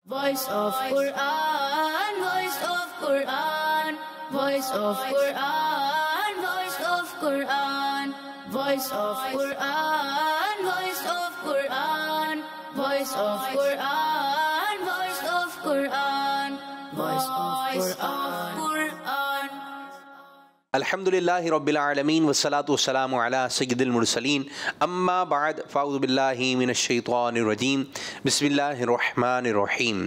Voice of Quran, Voice of Quran, Voice of Quran, Voice of Quran, Voice of Quran, Voice of Quran, Voice of Quran, Voice of Quran, Voice of Quran. الحمدللہ رب العالمین والصلاة والسلام علی سید المرسلین اما بعد فاعوذ باللہ من الشیطان الرجیم بسم اللہ الرحمن الرحیم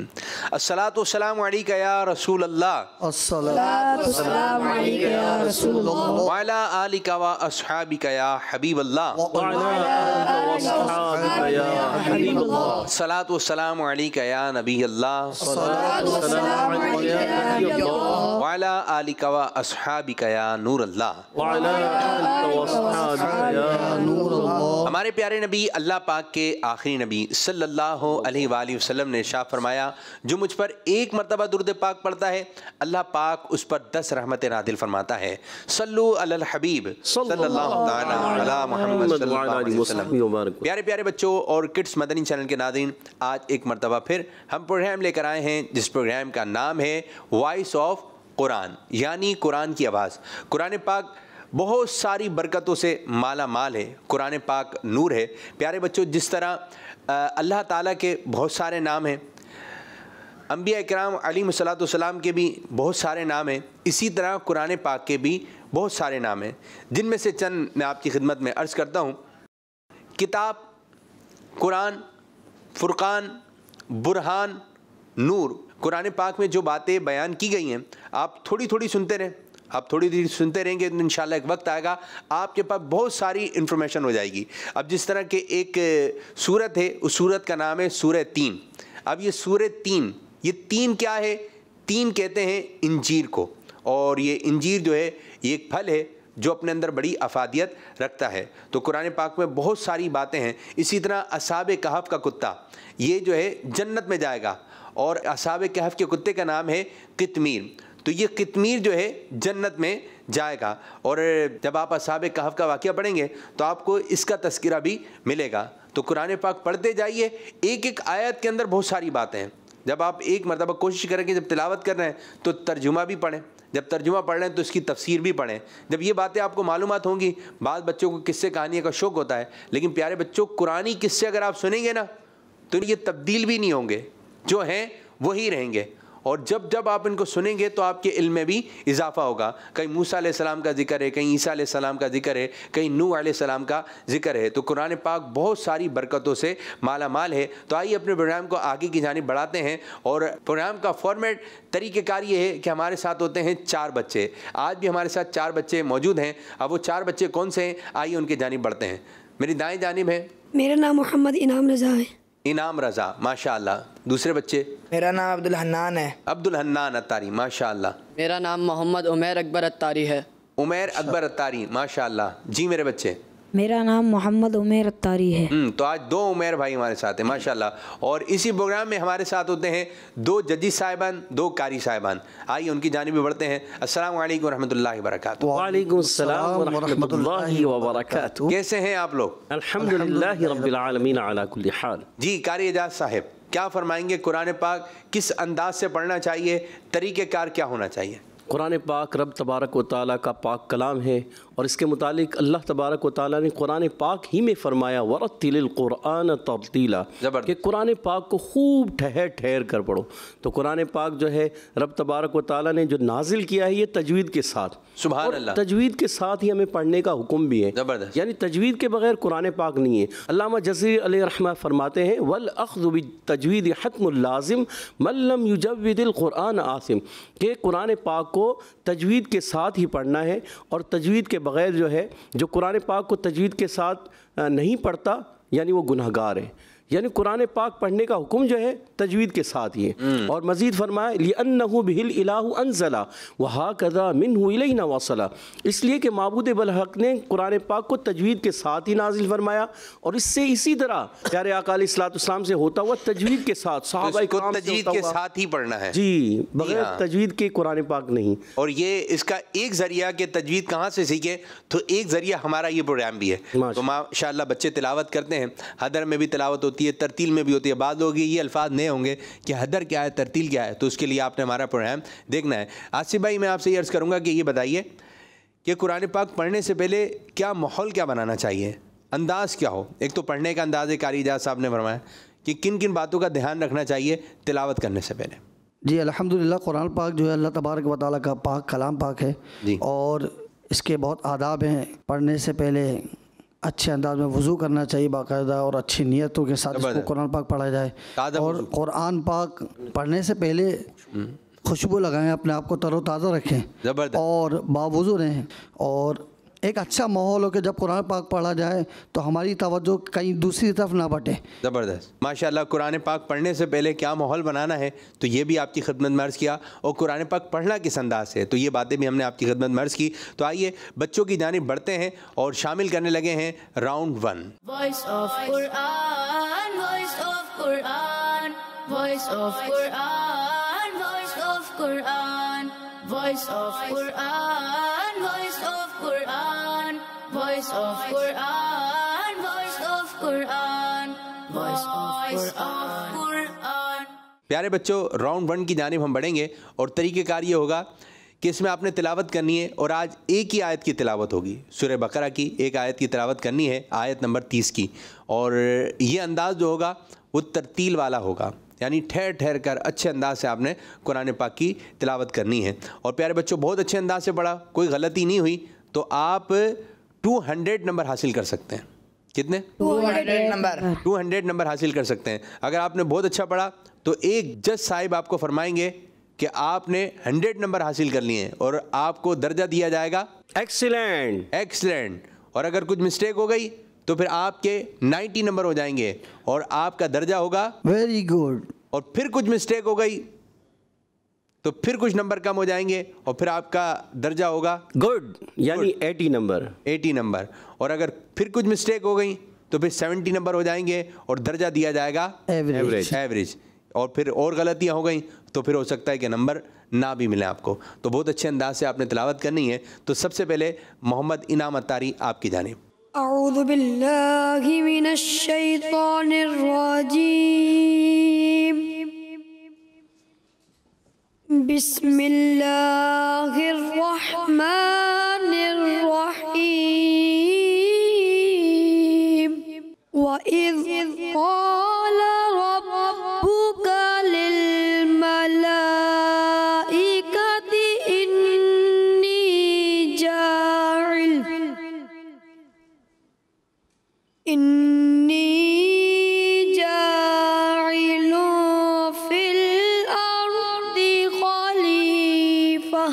الصلاة والسلام علیکہ یا رسول اللہ الصلاة والسلام علیکہ یا رسول اللہ وعلی آلکہ و اصحابکہ یا حبیب اللہ وعلی آلکہ و اصحابکہ یا حبیب اللہ الصلاة والسلام علیکہ یا نبی اللہ الصلاة والسلام علیکہ یا نبی اللہ وعلی آلکہ و اصحابکہ یا نور اللہ وعلی آلکہ و اصحابکہ یا نور اللہ. ہمارے پیارے نبی اللہ پاک کے آخری نبی صلی اللہ علیہ وآلہ وسلم نے ارشاد فرمایا جو مجھ پر ایک مرتبہ درود پاک پڑھتا ہے اللہ پاک اس پر 10 رحمتیں نازل فرماتا ہے. صلو علی الحبیب صلی اللہ تعالی علی محمد صلی اللہ علیہ وسلم. پیارے پیارے بچوں اور کڈس مدنی چینل کے ناظرین، آج ایک مرتبہ پھر ہم پروگرام لے کر آئے ہیں جس پروگرام کا نام ہے وائس آف قرآن، یعنی قرآن کی آواز. قرآن پاک بہت ساری برکتوں سے مالا مال ہے، قرآن پاک نور ہے. پیارے بچوں، جس طرح اللہ تعالیٰ کے بہت سارے نام ہیں، انبیاء اکرام علیہم الصلوۃ والسلام کے بھی بہت سارے نام ہیں، اسی طرح قرآن پاک کے بھی بہت سارے نام ہیں، جن میں سے چند میں آپ کی خدمت میں عرض کرتا ہوں. کتاب، قرآن، فرقان، برہان، نور. قرآن پاک میں جو باتیں بیان کی گئی ہیں آپ تھوڑی تھوڑی سنتے رہیں، آپ تھوڑی تھوڑی سنتے رہیں گے تو انشاءاللہ ایک وقت آئے گا آپ کے پاس بہت ساری انفارمیشن ہو جائے گی. اب جس طرح کہ ایک سورت ہے، اس سورت کا نام ہے سورہ تین. اب یہ سورہ تین، یہ تین کیا ہے؟ تین کہتے ہیں انجیر کو، اور یہ انجیر جو ہے یہ ایک پھل ہے جو اپنے اندر بڑی افادیت رکھتا ہے. تو قرآن پاک میں بہت ساری باتیں ہیں. اسی طرح اصحاب کہف کا کتا، یہ جو ہے جنت میں جائے گا، اور اصحاب کہف کے کتے کا نام ہے قطمیر. تو یہ قطمیر جو ہے جنت میں جائے گا، اور جب آپ اصحاب کہف کا واقعہ پڑھیں گے تو آپ کو اس کا تذکرہ بھی ملے گا. تو قرآن پاک پڑھتے جائیے، ایک ایک آیت کے اندر بہت ساری باتیں ہیں. جب آپ ایک مرتبہ کوشش کریں کہ جب تلاوت کر رہے ہیں تو ترجمہ بھی پڑھیں، جب ترجمہ پڑھ رہے ہیں تو اس کی تفسیر بھی پڑھیں. جب یہ باتیں آپ کو معلومات ہوں گی، بعض بچوں کو قصے کہانیوں کا شوق ہوتا ہے، لیکن پیارے بچوں قرآنی قصے اگر آپ سنیں گے نا تو یہ تبدیل بھی نہیں ہوں گے، جو ہیں وہی رہیں گے. اور جب آپ ان کو سنیں گے تو آپ کے علم میں بھی اضافہ ہوگا. کہیں موسیٰ علیہ السلام کا ذکر ہے، کہیں عیسیٰ علیہ السلام کا ذکر ہے، کہیں نوح علیہ السلام کا ذکر ہے. تو قرآن پاک بہت ساری برکتوں سے مالا مال ہے. تو آئیے اپنے پروگرام کو آگے کی جانب بڑھاتے ہیں. اور پروگرام کا فارمیٹ، طریقہ کار یہ ہے کہ ہمارے ساتھ ہوتے ہیں 4 بچے. آج بھی ہمارے ساتھ 4 بچے موجود ہیں. اب وہ 4 بچے کون سے ہیں؟ آئیے ان کی جانب بڑھتے ہیں. میری دائیں جانب ہے، میرا نام محمد انعام رضا ہے. انعام رضا، ماشاءاللہ. دوسرے بچے؟ میرا نام عبدالحنان ہے. عبدالحنان اتاری، ماشاءاللہ. میرا نام محمد عمیر اکبر اتاری ہے. عمیر اکبر اتاری، ماشاءاللہ. جی میرے بچے؟ میرا نام محمد عمیر اتاری ہے. تو آج 2 عمیر بھائی ہمارے ساتھ ہیں، ماشاءاللہ. اور اسی پروگرام میں ہمارے ساتھ ہوتے ہیں 2 ججی صاحبان، 2 قاری صاحبان. آئیے ان کی جانب بھی بڑھتے ہیں. السلام علیکم ورحمۃ اللہ وبرکاتہ. وعلیکم السلام ورحمۃ اللہ وبرکاتہ. کیسے ہیں آپ لوگ؟ الحمدللہ رب العالمین علی کل حال. جی قاری اعجاز صاحب کیا فرمائیں گے؟ قرآن پاک کس انداز سے پڑھنا چاہیے؟ طریقہ کار کیا ہونا چاہیے؟ قرآن پاک رب تبارک و تعالیٰ کا پاک کلام ہے، اور اس کے متعلق اللہ تبارک و تعالیٰ نے قرآن پاک ہی میں فرمایا وَرَتِّلِ الْقُرْآنَ تَرْتِيلًا، کہ قرآن پاک کو خوب ٹھہر ٹھہر کر پڑھو. تو قرآن پاک جو ہے رب تبارک و تعالیٰ نے جو نازل کیا ہے یہ تجوید کے ساتھ، سبحان اللہ، تجوید کے ساتھ ہی ہمیں پڑھنے کا حکم بھی ہے. زبردست. یعنی تجوید کے بغیر قرآن پاک نہیں ہے. علامہ جزری علیہ رحمہ فرماتے ہیں وَالْأَخْذُ بِالتَّجْوِيدِ حَتْمُ اللَّازِمُ مَن لَّمْ يُجَوِّدِ الْقُرْآنَ آثِم، کہ قرآن پاک کو تجوید کے ساتھ ہی پڑھنا ہے، اور تجوید کے بغیر جو ہے جو قرآن پاک کو تجوید کے ساتھ نہیں پڑھتا یعنی وہ گناہ گار ہے. یعنی قرآن پاک پڑھنے کا حکم جو ہے تجوید کے ساتھ ہی ہے. اور مزید فرمایا لِأَنَّهُ بِهِ الْإِلَٰهُ أَنزَلَ وَهَكَذَا مِنْهُ إِلَيْنَا وَصَلَ، اس لیے کہ معبود بالحق نے قرآن پاک کو تجوید کے ساتھ ہی نازل فرمایا، اور اس سے اسی طرح پیارے آقا علیہ الصلوۃ والسلام سے ہوتا ہوا تجوید کے ساتھ، صحابہ کرام سے تجوید کے ساتھ ہی پڑھنا ہے. جی، بغیر تجوید کے قرآن پاک نہیں. اور یہ اس کا ایک ذریعہ کہ تجوید کہاں سے سیکھے، تو ایک ذریعہ ہمارا یہ پروگرام بھی ہے. تو ماشاءاللہ بچے تلاوت کرتے ہیں، حدر میں بھی تلاوت ہوتی ہوتی ہے، ترتیل میں بھی ہوتی ہے. بعض لوگ یہ الفاظ نئے ہوں گے کہ حدر کیا ہے، ترتیل کیا ہے، تو اس کے لیے آپ نے ہمارا پروگرام دیکھنا ہے. آصف بھائی میں آپ سے یہ عرض کروں گا کہ یہ بتائیے کہ قرآن پاک پڑھنے سے پہلے کیا ماحول کیا بنانا چاہیے، انداز کیا ہو؟ ایک تو پڑھنے کا انداز ہے، قاری اجاز صاحب نے فرمایا کہ کن کن باتوں کا دھیان رکھنا چاہیے تلاوت کرنے سے پہلے. جی الحمدللہ قرآن پاک جو ہے اللہ تبارک و تعالیٰ کا پاک کلام پاک ہے جی. اور اس کے بہت آداب ہیں. پڑھنے سے پہلے اچھے انداز میں وضو کرنا چاہیے باقاعدہ، اور اچھی نیتوں کے ساتھ اس کو قرآن پاک پڑھا جائے. اور قرآن پاک پڑھنے سے پہلے خوشبو لگائیں، اپنے آپ کو تر و تازہ رکھیں اور باوضو رہیں. اور ایک اچھا ماحول ہو کہ جب قرآن پاک پڑھا جائے تو ہماری توجہ کہیں دوسری طرف نہ بٹے. زبردست ماشاءاللہ. قرآن پاک پڑھنے سے پہلے کیا ماحول بنانا ہے تو یہ بھی آپ کی خدمت میں عرض کیا، اور قرآن پاک پڑھنا کس انداز سے تو یہ باتیں بھی ہم نے آپ کی خدمت میں عرض کی. تو آئیے بچوں کی جانب بڑھتے ہیں اور شامل کرنے لگے ہیں round 1. Voice of Quran, voice of Quran, voice of Quran, voice of Quran, voice of Quran, voice of Quran, voice of Quran, voice of Quran, voice of Quran. پیارے بچوں راؤنڈ 1 کی جانب ہم بڑھیں گے اور طریقہ کار یہ ہوگا کہ اس میں آپ نے تلاوت کرنی ہے، اور آج ایک ہی آیت کی تلاوت ہوگی. سورہ بقرہ کی ایک آیت کی تلاوت کرنی ہے، آیت نمبر 30 کی. اور یہ انداز جو ہوگا وہ ترتیل والا ہوگا، یعنی ٹھہر ٹھہر کر اچھے انداز سے آپ نے قرآن پاک کی تلاوت کرنی ہے. اور پیارے بچوں بہت اچھے انداز سے پڑھا، کوئی غلطی نہیں ہوئی تو آپ 200 نمبر حاصل کر سکتے ہیں. کتنے؟ 200 نمبر حاصل کر سکتے ہیں. اگر آپ نے بہت اچھا پڑھا تو ایک جج صاحب آپ کو فرمائیں گے کہ آپ نے 100 نمبر حاصل کر لیے ہیں اور آپ کو درجہ دیا جائے گا ایکسیلنٹ. ایکسلنٹ. اور اگر کچھ مسٹیک ہو گئی تو پھر آپ کے 90 نمبر ہو جائیں گے اور آپ کا درجہ ہوگا ویری گڈ. اور پھر کچھ مسٹیک ہو گئی تو پھر کچھ نمبر کم ہو جائیں گے اور پھر آپ کا درجہ ہوگا گڈ، یعنی 80 نمبر. 80 نمبر. اور اگر پھر کچھ مسٹیک ہو گئی تو پھر 70 نمبر ہو جائیں گے اور درجہ دیا جائے گا ایوریج. اور پھر اور غلطیاں ہو گئیں تو پھر ہو سکتا ہے کہ نمبر نہ بھی ملے آپ کو. تو بہت اچھے انداز سے آپ نے تلاوت کرنی ہے. تو سب سے پہلے محمد انعام اتاری آپ کی جانب. اعوذ باللہ من الشیطان الرجیم، بسم اللہ الرحمن الرحیم. وَإِذْ قَالَ رَبُّكَ لِلْمَلَائِكَةِ إِنِّي جَاعِلٌ فِي الْأَرْضِ خَلِيفَةً.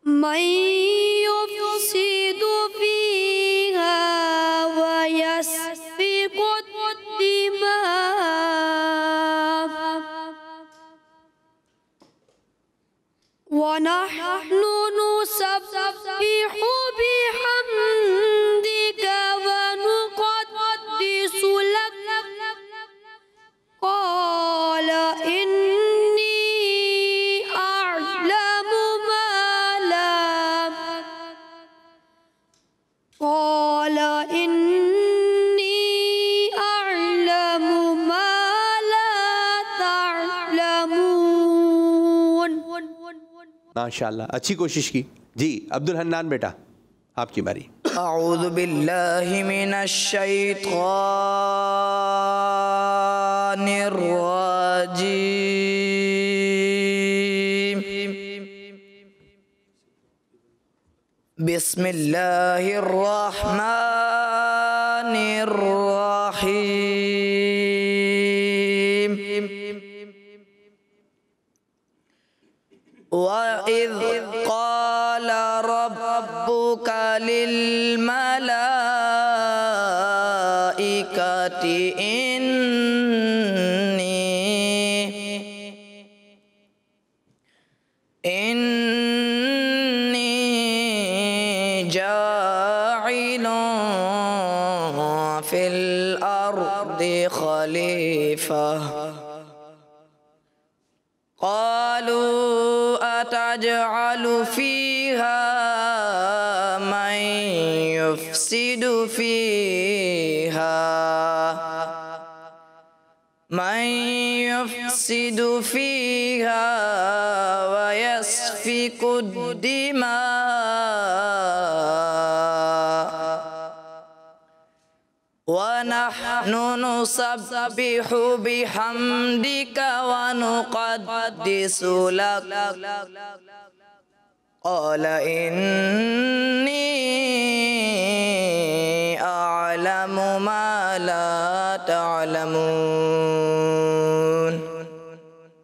من يفسد فيها ويسفك الدماء ونحن نسبح بحمدك ونقدس لك. قال إني أعلم ما لا تعلمون. ماشاءاللہ اچھی کوشش کی. جی عبد الحنان بیٹا آپ کی باری. اعوذ باللہ من الشیطان الرجیم. بسم اللہ الرحمن الرحیم. وَإِذْ قَالَ رَبُّكَ لِلْمَلَائِكَةِ إِنِّي جَاعِلٌ فِي الْأَرْضِ خَلِيفَةً خليفة قالوا أتجعل فيها من يفسد فيها ويسفك الدماء ونحن نسبح بحمدك ونقدس لك قال إني أعلم ما لا تعلمون.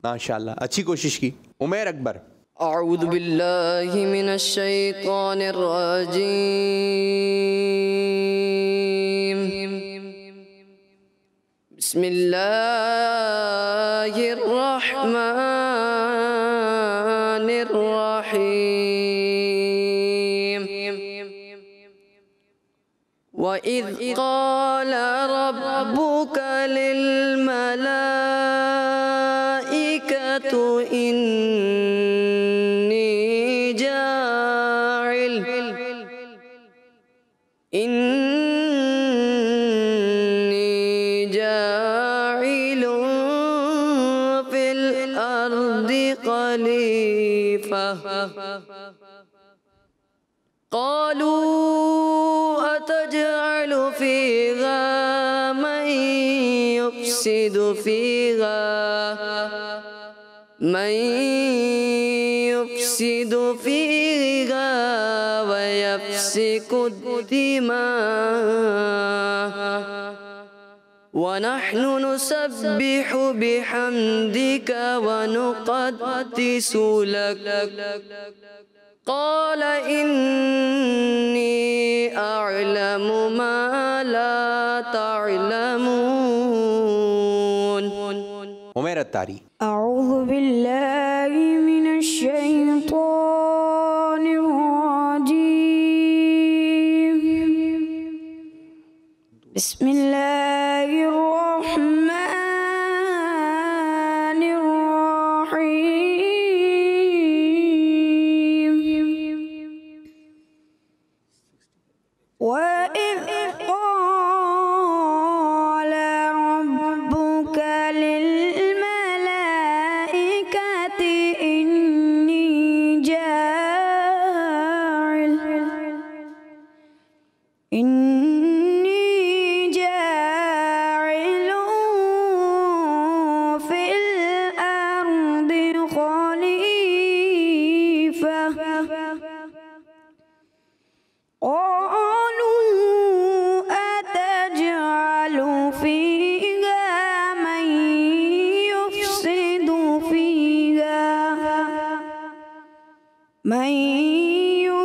ماشاءاللہ اچھی کوشش کی. عمیر اکبر. اعوذ باللہ من الشیطان الرجیم بسم اللہ الرحمن الرحیم وَإِذْ قَالَ رَبُّكَ لِلْمَلَائِكَةِ إِنِّي جَاعِلٌ فِي الْأَرْضِ خَلِيفَةً قالوا أتجعل فيها من يفسد فيها ويفسك الدماء ونحن نسبح بحمدك ونقدس لك قال إني أعلم ما لا تعلمون. عمیر الطاری. أعوذ بالله من الشيطان الرجيم بسم الله الرحمن الرحيم وَإِذْ قَالَ رَبُّكَ لِلْمَلَائِكَةِ إِنِّي جَاعِلٌ فِي الْأَرْضِ خَلِيفَةً قالوا أتجعل فيها من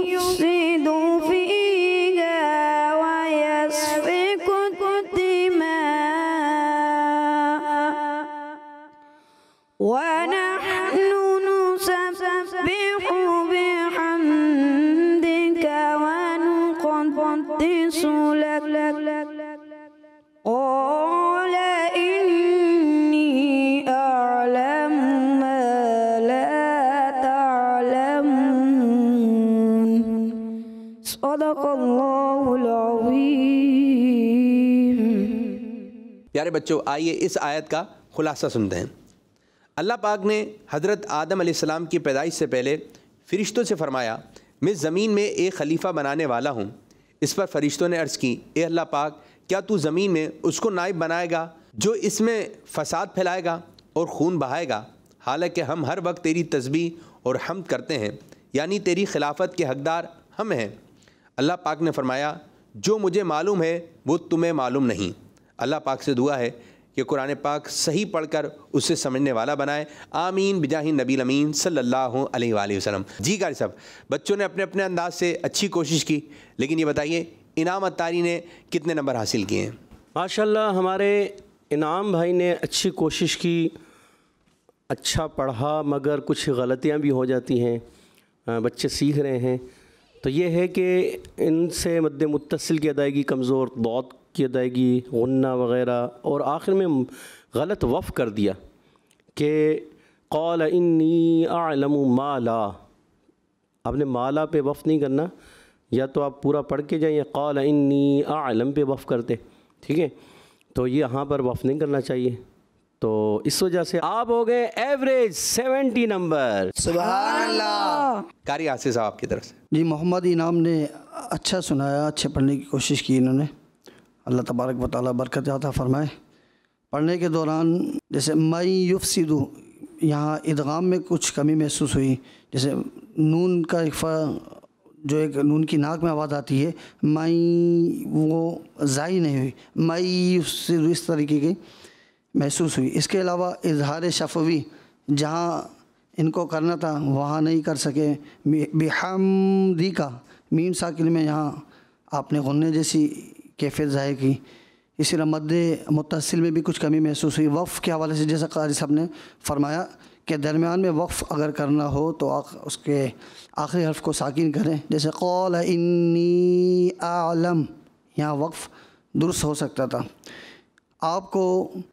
يفسد فيها ويسفك الدماء ونحن نسبح بحمدك ونقدس لك قال إني أعلم ما لا تعلمون. صدق اللہ العظیم. پیارے بچوں، آئیے اس آیت کا خلاصہ سنتے ہیں. اللہ پاک نے حضرت آدم علیہ السلام کی پیدائش سے پہلے فرشتوں سے فرمایا میں زمین میں ایک خلیفہ بنانے والا ہوں. اس پر فرشتوں نے عرض کی اے اللہ پاک کیا تو زمین میں اس کو نائب بنائے گا جو اس میں فساد پھیلائے گا اور خون بہائے گا، حالانکہ ہم ہر وقت تیری تسبیح اور حمد کرتے ہیں، یعنی تیری خلافت کے حقدار ہم ہیں. اللہ پاک نے فرمایا جو مجھے معلوم ہے وہ تمہیں معلوم نہیں. اللہ پاک سے دعا ہے کہ قرآن پاک صحیح پڑھ کر اسے سمجھنے والا بنائے. آمین بجاہ نبی الامین صلی اللہ علیہ وآلہ وسلم. جی قاری صاحب، بچوں نے اپنے اپنے انداز سے اچھی کوشش کی، لیکن یہ بتائیے انعام الطاری نے کتنے نمبر حاصل کیے ہیں؟ ماشاءاللہ ہمارے انعام بھائی نے اچھی کوشش کی، اچھا پڑھا، مگر کچھ غلطیاں بھی ہو جاتی ہیں، بچے سیکھ رہے ہیں. تو یہ ہے کہ ان سے مد متصل کی ادائیگی کمزور، ضاد کی ادائیگی غنہ وغیرہ، اور آخر میں غلط وقف کر دیا کہ قال انی اعلم ما لا. آپ نے مالا پہ وقف نہیں کرنا، یا تو آپ پورا پڑھ کے جائیں یا قال انی اعلم پہ وقف کرتے، ٹھیک ہے؟ تو یہ یہاں پر وقف نہیں کرنا چاہیے. تو اس وجہ سے آپ ہو گئے ایوریج 70 نمبر. سبحان اللہ. قاری آصف صاحب آپ کی طرف سے. جی محمد انعام نے اچھا سنایا، اچھے پڑھنے کی کوشش کی انہوں نے. اللہ تبارک و تعالیٰ برکت عطا فرمائے. پڑھنے کے دوران جیسے میں یفسدو، یہاں ادغام میں کچھ کمی محسوس ہوئی. جیسے نون کا جو ایک نون کی ناک میں آواز آتی ہے، میں وہ ضائع نہیں ہوئی، میں یفسدو اس طریقے کی محسوس ہوئی. اس کے علاوہ اظہار شفوی جہاں ان کو کرنا تھا وہاں نہیں کر سکے. بحمدی کا میم ساکن میں یہاں آپ نے غنّے جیسی کیفیت ظاہر کی. اسی طرح مد متصل میں بھی کچھ کمی محسوس ہوئی. وقف کے حوالے سے جیسا قاری صاحب نے فرمایا کہ درمیان میں وقف اگر کرنا ہو تو اس کے آخری حرف کو ساکن کریں. جیسے قال انی اعلم، یہاں وقف درست ہو سکتا تھا. آپ کو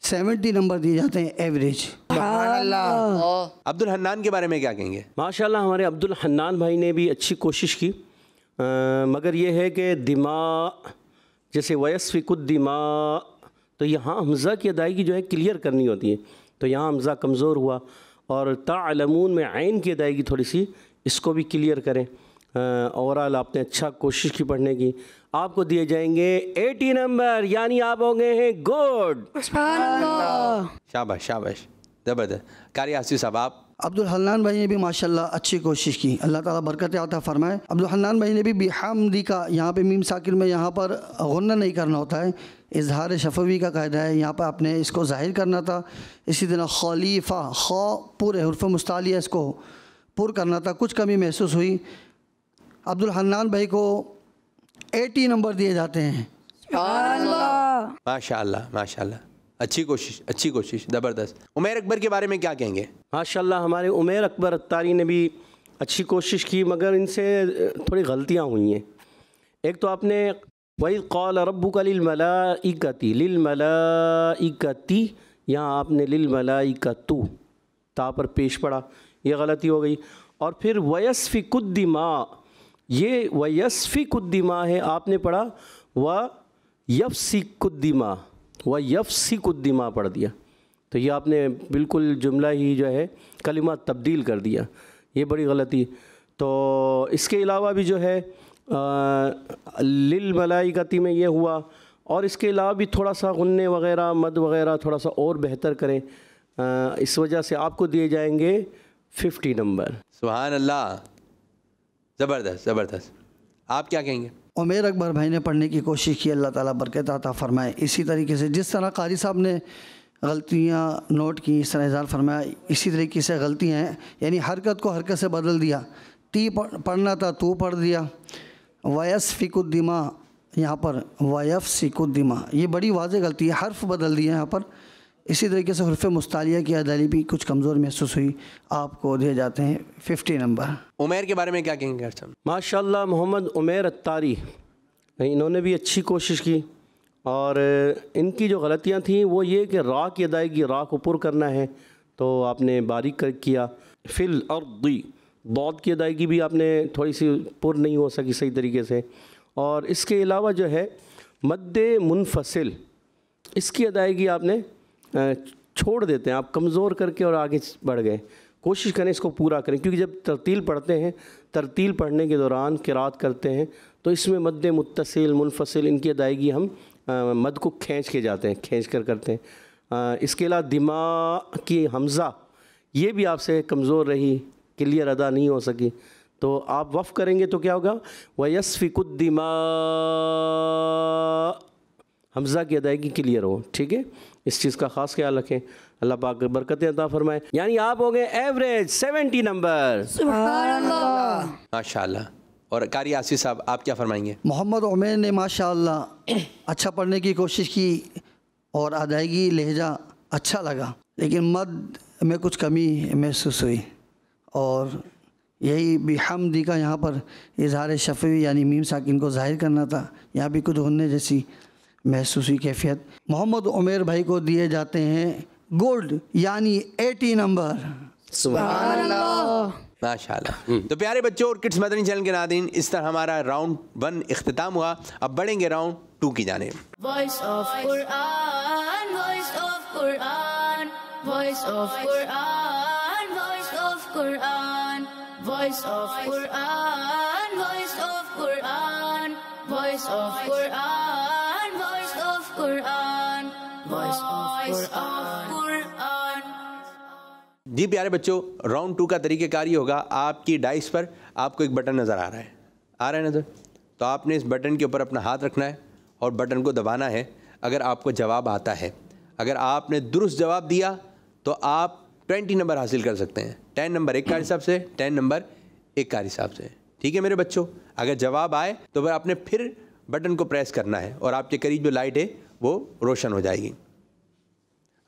70 نمبر دیے جاتے ہیں ایوریج. سبحان اللہ. عبد الحنان کے بارے میں کیا کہیں گے؟ ماشاءاللہ ہمارے عبد الحنان بھائی نے بھی اچھی کوشش کی، مگر یہ ہے کہ دماء جیسے ویسفک الدماء، تو یہاں حمزہ کی ادائیگی جو ہے کلیئر کرنی ہوتی ہے، تو یہاں حمزہ کمزور ہوا. اور تعلمون میں عین کی ادائیگی تھوڑی سی، اس کو بھی کلیئر کریں. اوورال آپ نے اچھا کوشش کی پڑھنے کی. آپ کو دیے جائیں گے 80 نمبر، یعنی آپ ہو گئے ہیں گڈ. شاباش شاباش، زبردست. قاری آصف صاحب آپ. عبد الحنان بھائی نے بھی ماشاءاللہ اچھی کوشش کی، اللہ تعالیٰ برکت عطا فرمائے. عبد الحنان بھائی نے بھی بحمدی کا یہاں پہ میم ساکن میں یہاں پر غنہ نہیں کرنا ہوتا ہے، اظہار شفوی کا قاعدہ ہے، یہاں پہ آپ نے اس کو ظاہر کرنا تھا. اسی طرح خلیفہ خا پورے حرف مستعلیہ اس کو پر کرنا تھا، کچھ کمی محسوس ہوئی. عبد الحنان بھائی کو 80 نمبر دیے جاتے ہیں. ماشاء اللہ ماشاء اللہ، اچھی کوشش اچھی کوشش، زبردست. عمیر اکبر کے بارے میں کیا کہیں گے؟ ماشاءاللہ ہمارے عمیر اکبر اتاری نے بھی اچھی کوشش کی، مگر ان سے تھوڑی غلطیاں ہوئی ہیں. ایک تو آپ نے وَإِذْ قَالَ رَبُّكَ لِلْمَلَائِكَةِ، یہاں آپ نے لِلْمَلَائِكَةُ تا پر پیش پڑا، یہ غلطی ہو گئی. اور پھر وَيَسْفِكُ الدِّمَاء، یہ وَيَسْفِكُ الدِّمَاء ہے، آپ نے پڑھا وَيَفْسِكُ الدِّمَاء، وَيَفْسِكُ الدِّمَاء پڑھ دیا. تو یہ آپ نے بالکل جملہ ہی جو ہے کلمہ تبدیل کر دیا، یہ بڑی غلطی. تو اس کے علاوہ بھی جو ہے للملائکتی میں یہ ہوا، اور اس کے علاوہ بھی تھوڑا سا غنّے وغیرہ مد وغیرہ تھوڑا سا اور بہتر کریں. اس وجہ سے آپ کو دیے جائیں گے 50 نمبر. سبحان اللہ، زبردست زبردست. آپ کیا کہیں گے؟ عمیر اکبر بھائی نے پڑھنے کی کوشش کی، اللہ تعالیٰ برکت عطا فرمائے. اسی طریقے سے جس طرح قاری صاحب نے غلطیاں نوٹ کی، اس طرح اظہار فرمایا، اسی طریقے سے غلطیاں ہیں، یعنی حرکت کو حرکت سے بدل دیا. تی پڑھنا تھا تو پڑھ دیا. وَيَسْفِكُ الدِّمَاء یہاں پر وَيَفْسِكُ الدِّمَاء، یہ بڑی واضح غلطی ہے، حرف بدل دیا یہاں پر. اسی طریقے سے حرف مستعلیہ کی ادائیگی بھی کچھ کمزور محسوس ہوئی، آپ کو دیے جاتے ہیں 50 نمبر. عمیر کے بارے میں کیا کہیں گے؟ ماشاءاللہ محمد عمیر اتاری، انہوں نے بھی اچھی کوشش کی، اور ان کی جو غلطیاں تھیں وہ یہ کہ را کی ادائیگی را کو پر کرنا ہے، تو آپ نے باریک کر کیا. فی الارض ضاد کی ادائیگی بھی آپ نے تھوڑی سی پر نہیں ہو سکی صحیح طریقے سے. اور اس کے علاوہ جو ہے مد منفصل، اس کی ادائیگی آپ نے چھوڑ دیتے ہیں، آپ کمزور کر کے اور آگے بڑھ گئے. کوشش کریں اس کو پورا کریں، کیونکہ جب ترتیل پڑھتے ہیں، ترتیل پڑھنے کے دوران قرات کرتے ہیں تو اس میں مد متصل منفصل ان کی ادائیگی ہم مد کو کھینچ کے جاتے ہیں، کھینچ کر کرتے ہیں. اس کے علاوہ دماء کی حمزہ یہ بھی آپ سے کمزور رہی، کلیئر ادا نہیں ہو سکی، تو آپ وقف کریں گے تو کیا ہوگا؟ وَيَسْفِكُ الدِّمَاء، حمزہ کی ادائیگی کلیئر ہو. ٹھیک ہے، اس چیز کا خاص خیال رکھیں. اللہ پاک برکتیں عطا فرمائے. یعنی آپ ہو گئے ایوریج 70 نمبر. سبحان اللہ، ماشاء اللہ. اور قاری آصف صاحب آپ کیا فرمائیں گے؟ محمد عمیر نے ماشاءاللہ اچھا پڑھنے کی کوشش کی، اور ادائیگی لہجہ اچھا لگا، لیکن مد میں کچھ کمی محسوس ہوئی. اور یہی بحمدی کا یہاں پر اظہار شفوی یعنی میم ساکن کو ظاہر کرنا تھا، یہاں بھی کچھ غنّے جیسی محسوسی کیفیت. محمد عمیر بھائی کو دیے جاتے ہیں گولڈ یعنی 80 نمبر. سبحان اللہ. ماشاءاللہ. تو پیارے بچوں اور کڈس مدنی چینل کے ناظرین، اس طرح ہمارا راؤنڈ 1 اختتام ہوا. اب بڑھیں گے راؤنڈ 2 کی جانب. Voice of Quran, voice of Quran, voice of Quran, voice of Quran, voice of Quran, voice of Quran, voice of Quran, voice of Quran, voice of Quran. جی پیارے بچوں، راؤنڈ 2 کا طریقہ کار یہ ہوگا. آپ کی ڈائس پر آپ کو ایک بٹن نظر آ رہا ہے نظر. تو آپ نے اس بٹن کے اوپر اپنا ہاتھ رکھنا ہے اور بٹن کو دبانا ہے. اگر آپ کو جواب آتا ہے، اگر آپ نے درست جواب دیا تو آپ 20 نمبر حاصل کر سکتے ہیں. 10 نمبر ایک قاری صاحب سے، 10 نمبر ایک قاری صاحب سے. ٹھیک ہے میرے بچوں. اگر جواب آئے تو پھر آپ نے پھر بٹن کو پریس کرنا ہے اور آپ کے قریب جو لائٹ ہے وہ روشن ہو جائے گی.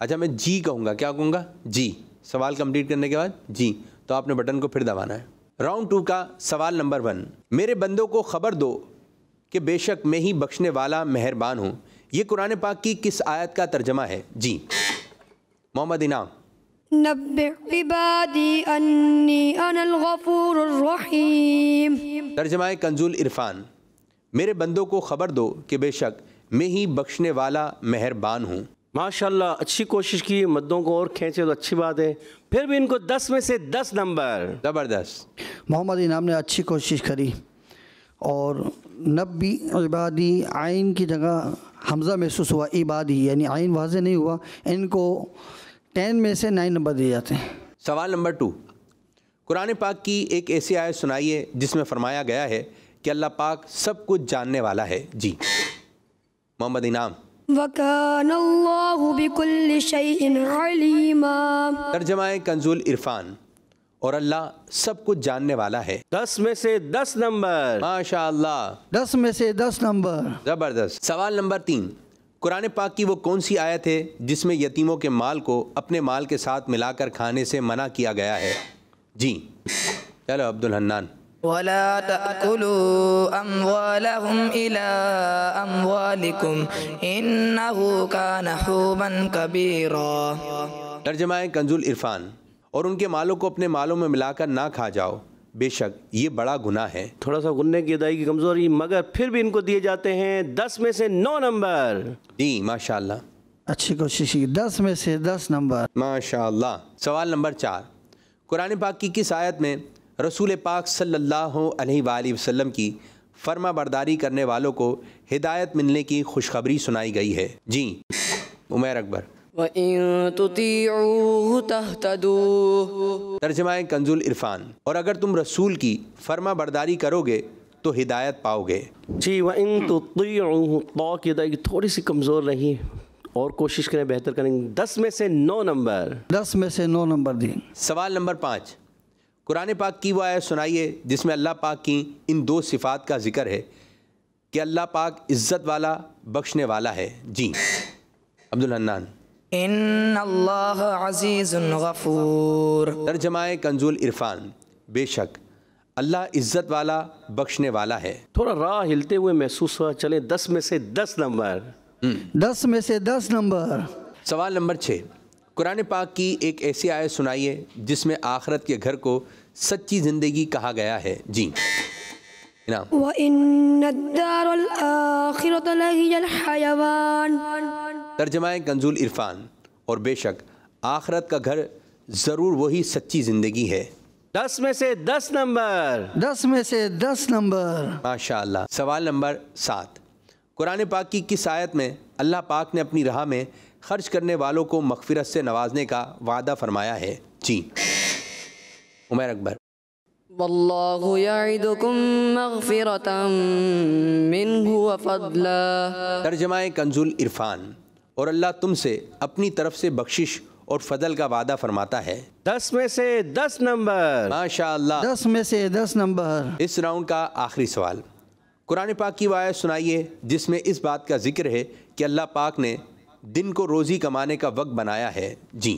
اچھا میں جی کہوں گا. کیا کہوں گا؟ جی. سوال کمپلیٹ کرنے کے بعد جی، تو آپ نے بٹن کو پھر دبانا ہے. راؤنڈ 2 کا سوال نمبر 1. میرے بندوں کو خبر دو کہ بے شک میں ہی بخشنے والا مہربان ہوں. یہ قرآن پاک کی کس آیت کا ترجمہ ہے؟ جی محمد انعام. نبئ عبادی انی انا الغفور الرحیم. ترجمہ کنزول عرفان. میرے بندوں کو خبر دو کہ بے شک میں ہی بخشنے والا مہربان ہوں. ماشاءاللہ اچھی کوشش کی. مدوں کو اور کھینچے تو اچھی بات ہے. پھر بھی ان کو 10 میں سے 10 نمبر. زبردست. محمد انعام نے اچھی کوشش کری. اور نبی عبادی عین کی جگہ حمزہ محسوس ہوا. عبادی یعنی عین واضح نہیں ہوا. ان کو 10 میں سے 9 نمبر دیے جاتے ہیں. سوال نمبر 2. قرآن پاک کی ایک ایسی آیت سنائیے جس میں فرمایا گیا ہے کہ اللہ پاک سب کچھ جاننے والا ہے. جی محمد انعام. وَكَانَ اللَّهُ بِكُلِّ شَيْءٍ عَلِيمًا. ترجمہ کنزول عرفان. اور اللہ سب کچھ جاننے والا ہے. 10 میں سے 10 نمبر. ماشاءاللہ. 10 میں سے 10 نمبر. زبردست. سوال نمبر 3. قرآن پاک کی وہ کون سی آیت ہے جس میں یتیموں کے مال کو اپنے مال کے ساتھ ملا کر کھانے سے منع کیا گیا ہے؟ جی چلو عبد الحنان. وَلَا تَأْكُلُوا أَمْوَالَهُمْ إِلَىٰ أَمْوَالِكُمْ إِنَّهُ كَانَ حُوبًا كَبِيرًا. ترجمہ کنزول عرفان. اور ان کے مالوں کو اپنے مالوں میں ملا کر نہ کھا جاؤ، بے شک یہ بڑا گناہ ہے. تھوڑا سا غنے کی ادائیگی کی کمزوری، مگر پھر بھی ان کو دیے جاتے ہیں 10 میں سے 9 نمبر. جی ماشاءاللہ. اچھی کوشش کی. 10 میں سے 10 نمبر. ماشاءاللہ. سوال نمبر 4. قرآن پاک کی کس آیت میں رسول پاک صلی اللہ علیہ وآلہ وسلم کی فرما برداری کرنے والوں کو ہدایت ملنے کی خوشخبری سنائی گئی ہے؟ جی عمیر اکبر. وَإِن تُطِيعُوهُ تَهْتَدُوا. ترجمہ کنزول عرفان. اور اگر تم رسول کی فرما برداری کرو گے تو ہدایت پاؤ گے. جی وَإِن تُطِيعُوهُ طا کی ادائیگی تھوڑی سی کمزور رہی اور کوشش کریں بہتر کریں. 10 میں سے 9 نمبر. 10 میں سے 9 نمبر دی. سوال نمبر 5. قرآن پاک کی وہ آیت سنائیے جس میں اللہ پاک کی ان 2 صفات کا ذکر ہے کہ اللہ پاک عزت والا بخشنے والا ہے. جی عبد الحنان. ان اللہ عزیز غفور. ترجمہ کنزول عرفان. بے شک اللہ عزت والا بخشنے والا ہے. تھوڑا راہ ہلتے ہوئے محسوس ہوا. چلیں 10 میں سے 10 نمبر. 10 میں سے 10 نمبر. سوال نمبر 6. قرآن پاک کی ایک ایسی آیت سنائیے جس میں آخرت کے گھر کو سچی زندگی کہا گیا ہے. جی انعام. وَإِنَّ الدَّارَ الْآخِرَةَ لَهِيَ الْحَيَوَانُ. ترجمہ کنزول عرفان. اور بے شک آخرت کا گھر ضرور وہی سچی زندگی ہے. 10 میں سے 10 نمبر. 10 میں سے 10 نمبر. ماشاءاللہ. سوال نمبر 7. قرآن پاک کی کس آیت میں اللہ پاک نے اپنی راہ میں خرچ کرنے والوں کو مغفرت سے نوازنے کا وعدہ فرمایا ہے؟ جی عمیر اکبر. واللہ یعدکم مغفرۃ منہ وفضلا. ترجمہ کنزول عرفان. اور اللہ تم سے اپنی طرف سے بخشش اور فضل کا وعدہ فرماتا ہے. 10 میں سے 10 نمبر. ماشاءاللہ. 10 میں سے 10 نمبر. اس راؤنڈ کا آخری سوال. قرآن پاک کی وہ آیت سنائیے جس میں اس بات کا ذکر ہے کہ اللہ پاک نے دن کو روزی کمانے کا وقت بنایا ہے. جی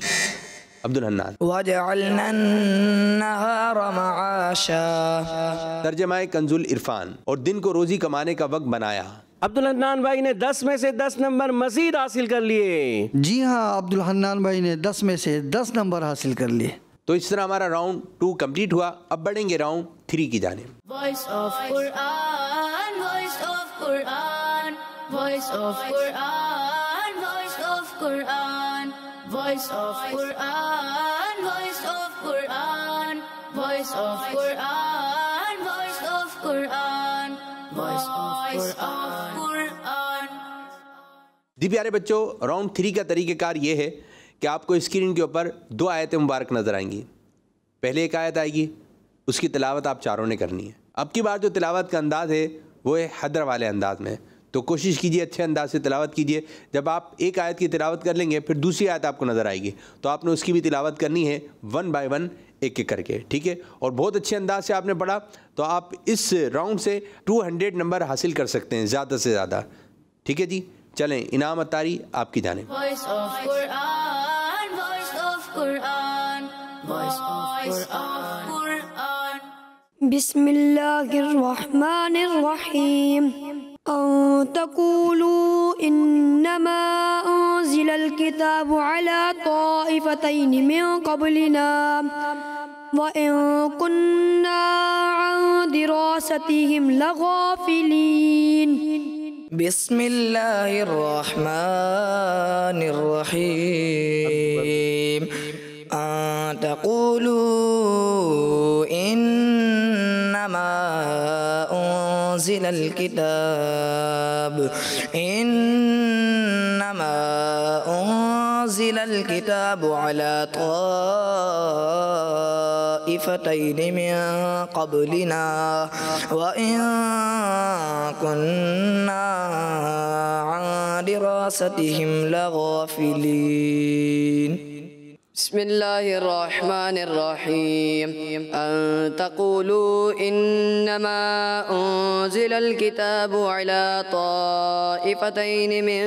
عبدالحنان۔ وَجَعَلْنَا النَّهَارَ مَعَاشًا، ترجمہ کنز العرفان، اور دن کو روزی کمانے کا وقت بنایا۔ عبدالحنان بھائی نے 10 میں سے 10 نمبر مزید حاصل کر لیے۔ جی ہاں، عبدالحنان بھائی نے 10 میں سے 10 نمبر حاصل کر لیے۔ تو اس طرح ہمارا راؤنڈ 2 کمپلیٹ ہوا۔ اب بڑھیں گے راؤنڈ 3 کی جانب۔ Voice of Quran, voice of Quran, voice of Quran, voice of Quran, voice of Quran, voice of Quran, voice of Quran, voice of Quran, voice of Quran. جی پیارے بچوں، راؤنڈ 3 کا طریقہ کار یہ ہے کہ آپ کو اسکرین کے اوپر 2 آیتیں مبارک نظر آئیں گی۔ پہلے ایک آیت آئے گی، اس کی تلاوت آپ چاروں نے کرنی ہے۔ اب کی بار جو تلاوت کا انداز ہے وہ ہے حدر والے انداز میں، تو کوشش کیجئے اچھے انداز سے تلاوت کیجئے۔ جب آپ ایک آیت کی تلاوت کر لیں گے پھر دوسری آیت آپ کو نظر آئے گی، تو آپ نے اس کی بھی تلاوت کرنی ہے 1 بائی 1 ایک ایک کر کے، ٹھیک ہے؟ اور بہت اچھے انداز سے آپ نے پڑھا تو آپ اس راؤنڈ سے 200 نمبر حاصل کر سکتے ہیں زیادہ سے زیادہ، ٹھیک ہے جی؟ چلیں، انعام اتاری آپ کی جانب۔ Voice of Quran, voice of Quran, voice of Quran. بسم اللہ الرحمن الرحیم أن تقولوا إنما أنزل الكتاب على طائفتين من قبلنا وإن كنا عن دراستهم لغافلين بسم الله الرحمن الرحيم أن تقولوا إنما أنزل الكتاب على طائفتين من قبلنا وإن كنا عن دراستهم لغافلين بسم الله الرحمن الرحيم أن تقولوا إنما أنزل الكتاب على طائفتين من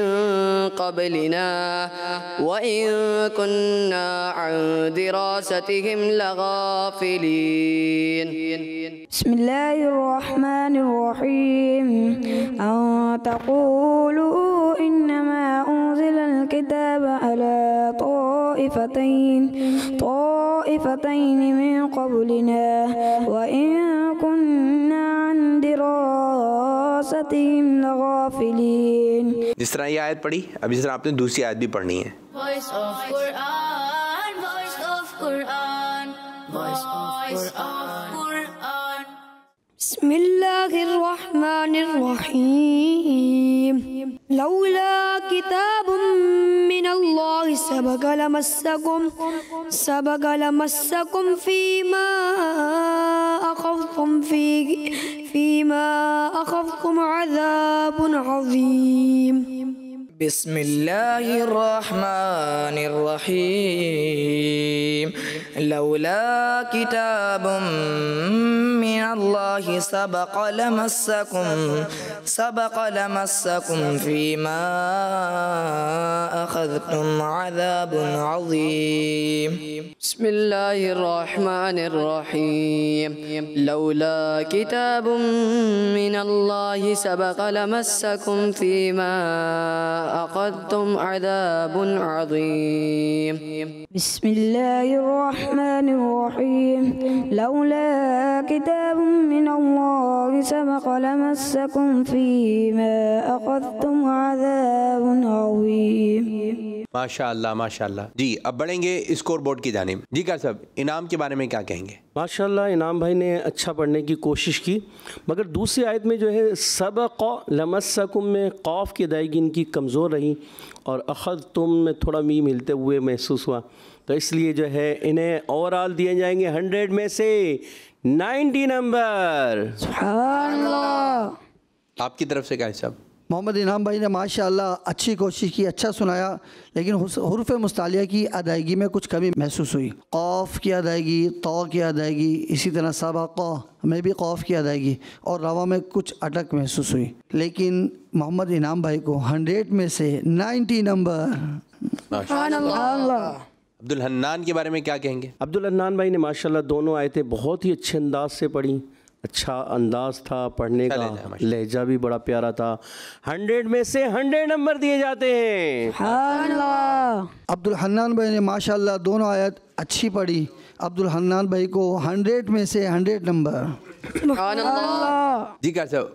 قبلنا وإن كنا عن دراستهم لغافلين بسم الله الرحمن الرحيم أن تقولوا إنما أنزل الكتاب على طائفتين من قبلنا وإن كنا عن دراستهم لغافلين۔ جس طرح یہ آیت پڑھی، اب اس طرح آپ نے دوسری آیت بھی پڑھنی ہے۔ Voice of Quran, voice of Quran, voice of Quran. بسم اللہ الرحمن الرحیم لولا کتاب من اللہ سبق لمسکم فیما اخذتم عذاب عظیم۔ بسم الله الرحمن الرحيم لولا كتاب من الله سبق لمسكم فيما أخذتم عذاب عظيم۔ بسم الله الرحمن الرحيم لولا كتاب من الله سبق لمسكم فيما أخذتم عذاب عظيم۔ بسم الله الرحمن الرحيم لولا كتاب من الله سبق لمسكم فيما أخذتم عذاب عظيم۔ ماشاء اللہ ماشاء اللہ۔ جی اب بڑھیں گے اسکور بورڈ کی جانب۔ جی کیا صاحب، انعام کے بارے میں کیا کہیں گے؟ ماشاءاللہ انعام بھائی نے اچھا پڑھنے کی کوشش کی، مگر دوسری آیت میں جو ہے سبق لمسکم میں قاف کی ادائیگی ان کی کمزور رہی اور اخذتم میں تھوڑا میم ہلتے ہوئے محسوس ہوا، تو اس لیے جو ہے انہیں اوورآل دیے جائیں گے 100 میں سے 90 نمبر۔ سبحان اللہ۔ آپ کی طرف سے کیا ہے صاحب؟ محمد انعام بھائی نے ماشاءاللہ اچھی کوشش کی، اچھا سنایا، لیکن حروف مستعلیہ کی ادائیگی میں کچھ کمی محسوس ہوئی۔ قاف کی ادائیگی، طا کی ادائیگی، اسی طرح سبق میں بھی قاف کی ادائیگی اور روا میں کچھ اٹک محسوس ہوئی، لیکن محمد انعام بھائی کو 100 میں سے 90 نمبر۔ ماشاء اللہ۔ عبد الحنان کے بارے میں کیا کہیں گے؟ عبد الحنان بھائی نے ماشاءاللہ دونوں آیتیں بہت ہی اچھے انداز سے پڑھی، اچھا انداز تھا پڑھنے کا، لہجہ بھی بڑا پیارا تھا. 100 میں سے 100 نمبر دیے جاتے ہیں. سبحان اللہ. عبد الحنان بھائی نے ماشاءاللہ دونوں آیت اچھی پڑھی. عبد الحنان بھائی کو 100 میں سے 100 نمبر. سبحان اللہ. جی کیا صاحب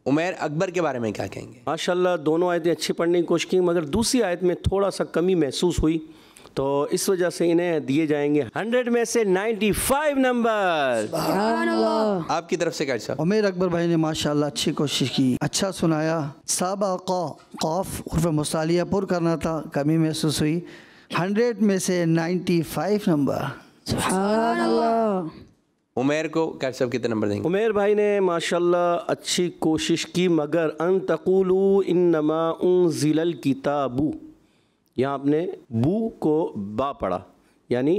عمیر اکبر کے بارے میں کیا کہیں گے؟ ماشاءاللہ دونوں آیتیں اچھی پڑھنے کی کوشش کی، مگر دوسری آیت میں تھوڑا سا کمی محسوس ہوئی، تو اس وجہ سے انہیں دیے جائیں گے 100 میں سے 95 نمبر. سبحان اللہ. آپ کی طرف سے کیا صاحب؟ عمیر اکبر بھائی نے ماشاءاللہ اچھی کوشش کی، اچھا سنایا. سابقہ قاف حرف مصالیہ پر کرنا تھا، کمی محسوس ہوئی. 100 میں سے 95 نمبر. سبحان اللہ. عمیر کو کیا صاحب کتنے نمبر دیں گے؟ عمیر بھائی نے ماشاءاللہ اچھی کوشش کی، مگر ان تقولوا انما انزل الکتاب، یہاں آپ نے بو کو با پڑھا، یعنی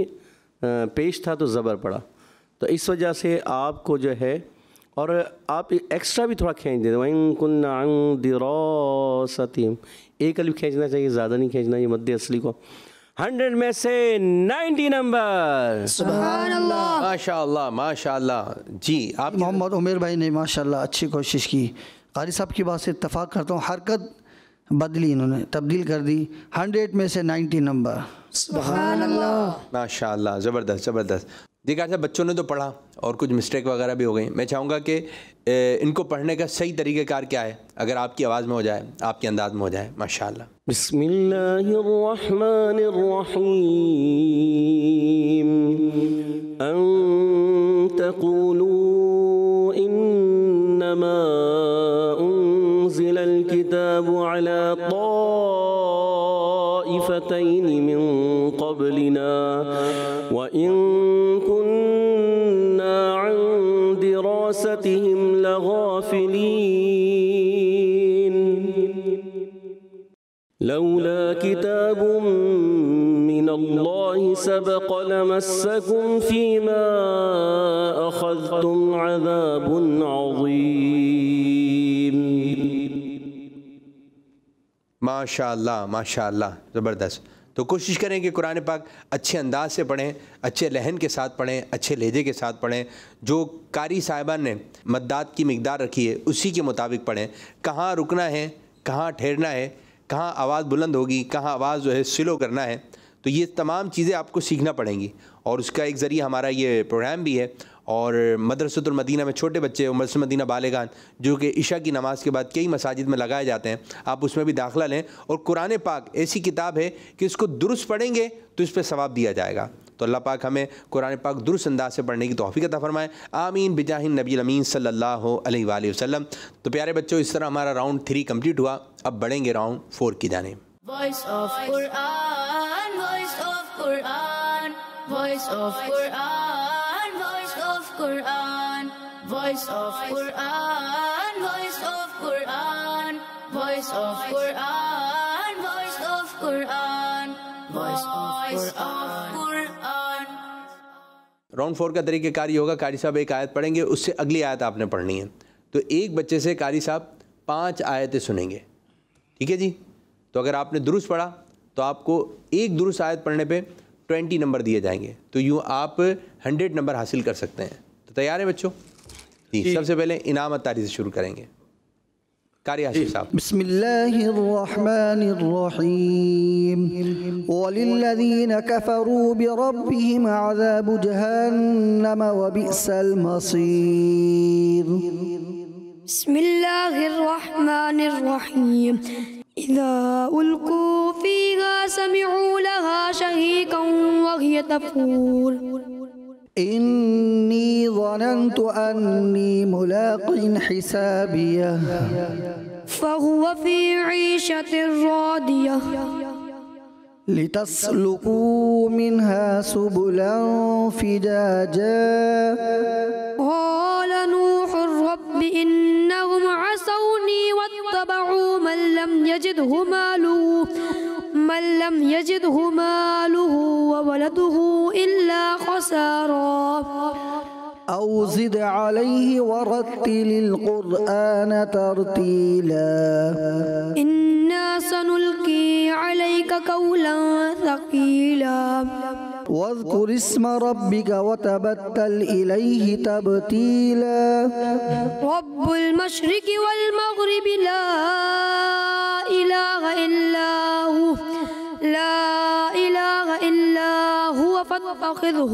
پیش تھا تو زبر پڑھا، تو اس وجہ سے آپ کو جو ہے، اور آپ ایکسٹرا بھی تھوڑا کھینچ دیتے، وَإِن كُنَّ عَن دِرَاسَتِهِمْ، ایک الف کھینچنا چاہیے، زیادہ نہیں کھینچنا، یہ مد اصلی کو. 100 میں سے 90 نمبر. سبحان اللہ. ماشاءاللہ ماشاءاللہ. جی آپ محمد عمیر بھائی نے ماشاءاللہ اچھی کوشش کی. قاری صاحب کی بات سے اتفاق کرتا ہوں، حرکت بدلی، انہوں نے تبدیل کر دی. 100 میں سے 90 نمبر. سبحان اللہ. ماشاءاللہ زبردست زبردست. جی کہا صاحب بچوں نے تو پڑھا اور کچھ مسٹیک وغیرہ بھی ہو گئی، میں چاہوں گا کہ ان کو پڑھنے کا صحیح طریقہ کار کیا ہے، اگر آپ کی آواز میں ہو جائے، آپ کے انداز میں ہو جائے. ماشاءاللہ. بسم اللہ الرحمن الرحیم. ان تقولوا انما انزل الكتاب على طائفتين من قبلنا وإن كنا عن دراستهم لغافلين لولا كتاب من الله سبق لمسكم فيما أخذتم عذاب عظيم. ماشاءاللہ ماشاءاللہ زبردست. تو کوشش کریں کہ قرآن پاک اچھے انداز سے پڑھیں، اچھے لہن کے ساتھ پڑھیں، اچھے لہجے کے ساتھ پڑھیں. جو قاری صاحبان نے مدات کی مقدار رکھی ہے اسی کے مطابق پڑھیں. کہاں رکنا ہے، کہاں ٹھہرنا ہے، کہاں آواز بلند ہوگی، کہاں آواز جو ہے سلو کرنا ہے، تو یہ تمام چیزیں آپ کو سیکھنا پڑیں گی. اور اس کا ایک ذریعہ ہمارا یہ پروگرام بھی ہے. اور مدرسۃ المدینہ میں چھوٹے بچے اور مدرسۃ المدینہ بالغان جو کہ عشاء کی نماز کے بعد کئی مساجد میں لگائے جاتے ہیں، آپ اس میں بھی داخلہ لیں. اور قرآن پاک ایسی کتاب ہے کہ اس کو درست پڑھیں گے تو اس پہ ثواب دیا جائے گا. تو اللہ پاک ہمیں قرآن پاک درست انداز سے پڑھنے کی توفیق عطا فرمائے. آمین بجاہ النبی الامین صلی اللہ علیہ وآلہ وسلم. تو پیارے بچوں، اس طرح ہمارا راؤنڈ 3 کمپلیٹ ہوا. اب بڑھیں گے راؤنڈ 4 کی جانب. Voice of Quran, voice of Quran, voice of Quran, voice of Quran, voice of Quran, voice of Quran, voice of Quran, voice of Quran, voice of Quran. Round 4 کا طریقہ کار یہ ہوگا، قاری صاحب ایک آیت پڑھیں گے، اس سے اگلی آیت آپ نے پڑھنی ہے. تو ایک بچے سے قاری صاحب 5 آیتیں سنیں گے. ٹھیک ہے جی؟ تو اگر آپ نے درست پڑھا تو آپ کو ایک درست آیت پڑھنے پہ 20 نمبر دیے جائیں گے. تو یوں آپ 100 نمبر حاصل کر سکتے ہیں. تو تیار ہیں بچوں؟ جی سب سے پہلے انعام اتاری سے شروع کریں گے. قاری حاشم صاحب. بسم اللہ الرحمن الرحیم. وَلِلَّذِينَ كَفَرُوا بِرَبِّهِمْ عَذَابُ جَهَنَّمَ وَبِئْسَ الْمَصِيرُ. بسم الله الرحمن الرحيم. إذا ألقوا فيها سمعوا لها شهيقا وهي تفور. إني ظننت أني ملاق حسابيه فهو في عيشة راضية. لتسلكوا منها سبلا فجاجا. قال نوح رب إنهم عصوني واتبعوا من لم يجده ماله وولده إلا خسارا. أو زد عليه ورتل القرآن ترتيلا. إنا سنلقي عليك قولا ثقيلا واذكر اسم ربك وتبتل إليه تبتيلا رب المشرق والمغرب لا إله إلا هو لا إله إلا هو فاتخذه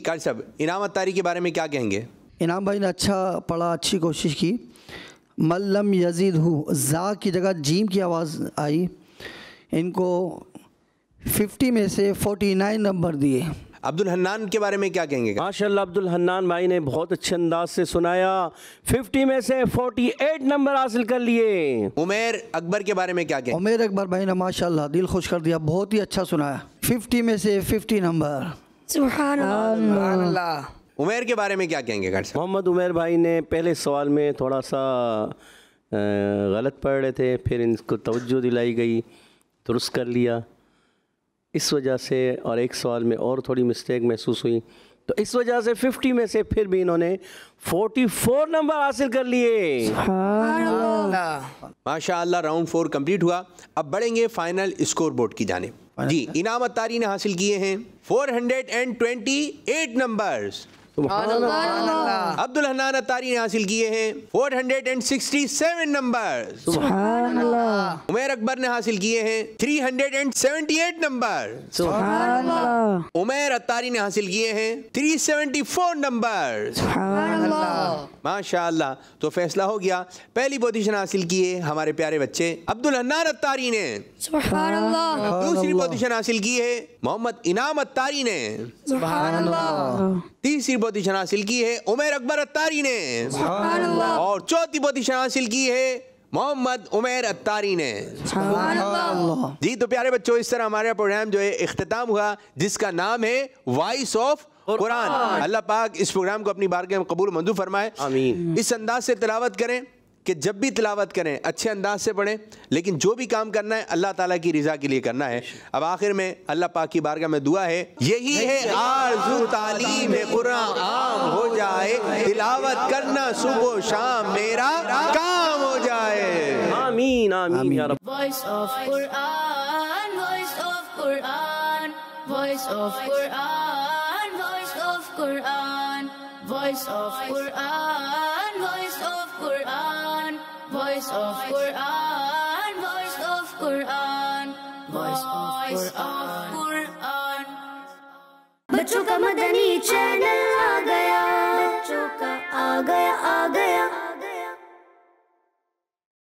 قاری صاحب انعام اتاری کے بارے میں کیا کہیں گے؟ انعام بھائی نے اچھا پڑھا, اچھی کوشش کی. ملم یزید ہو, زا کی جگہ جیم کی آواز آئی. ان کو 50 میں سے 49 نمبر دیے. عبد الحنان کے بارے میں کیا کہیں گے؟ ماشاء اللہ عبد الحنان بھائی نے بہت اچھے انداز سے سنایا, 50 میں سے 48 نمبر حاصل کر لیے. عمیر اکبر کے بارے میں کیا کہیں گے؟ عمیر اکبر بھائی نے ماشاء اللہ دل خوش کر دیا, بہت ہی اچھا سنایا, 50 میں سے 50 نمبر. سبحان اللہ. عمیر کے بارے میں کیا کہیں گے؟ محمد عمیر بھائی نے پہلے سوال میں تھوڑا سا غلط پڑھ رہے تھے, پھر ان کو توجہ دلائی گئی, درست کر لیا. اس وجہ سے اور ایک سوال میں اور تھوڑی مسٹیک محسوس ہوئی, تو اس وجہ سے 50 میں سے پھر بھی انہوں نے 44 نمبر حاصل کر لیے. ماشاء اللہ. راؤنڈ 4 کمپلیٹ ہوا. اب بڑھیں گے فائنل اسکور بورڈ کی جانب. جی, انعام اتاری نے حاصل کیے ہیں 428 نمبرز. عبد الحنان اتاری نے حاصل کیے ہیں 467 نمبر. سبحان اللہ. عمیر اکبر نے حاصل کیے ہیں 378 نمبر. سبحان اللہ. عمیر اتاری نے حاصل کیے ہیں 374 نمبر. سبحان اللہ. ماشاء اللہ. تو فیصلہ ہو گیا. پہلی پوزیشن حاصل کیے ہمارے پیارے بچے عبد الحنان اتاری نے. سبحان اللہ. دوسری پوزیشن حاصل کی ہے محمد انعام اتاری نے. سبحان اللہ. تیسری پوزیشن حاصل کی ہے عمیر اکبر اتاری نے. سبحان اللہ. اور چوتھی پوزیشن حاصل کی ہے محمد عمیر اتاری نے. سبحان اللہ. جی, تو پیارے بچوں, اس طرح ہمارا پروگرام جو ہے اختتام ہوا, جس کا نام ہے وائس آف قرآن. اللہ پاک اس پروگرام کو اپنی بارگاہ میں قبول منظور فرمائے. آمین. اس انداز سے تلاوت کریں کہ جب بھی تلاوت کریں اچھے انداز سے پڑھیں, لیکن جو بھی کام کرنا ہے اللہ تعالیٰ کی رضا کے لیے کرنا ہے. اب آخر میں اللہ پاک کی بارگاہ میں دعا ہے, یہی ہے آرزو تعلیم قرآن عام ہو جائے, تلاوت کرنا صبح و شام میرا کام ہو جائے. آمین آمین یا رب. Voice of Quran, voice of Quran, voice of Quran, voice of Quran, voice of Quran, voice of Quran, voice of Quran, voice of Quran, voice of Quran. بچوں کا مدنی چینل آ گیا, بچوں کا آ گیا.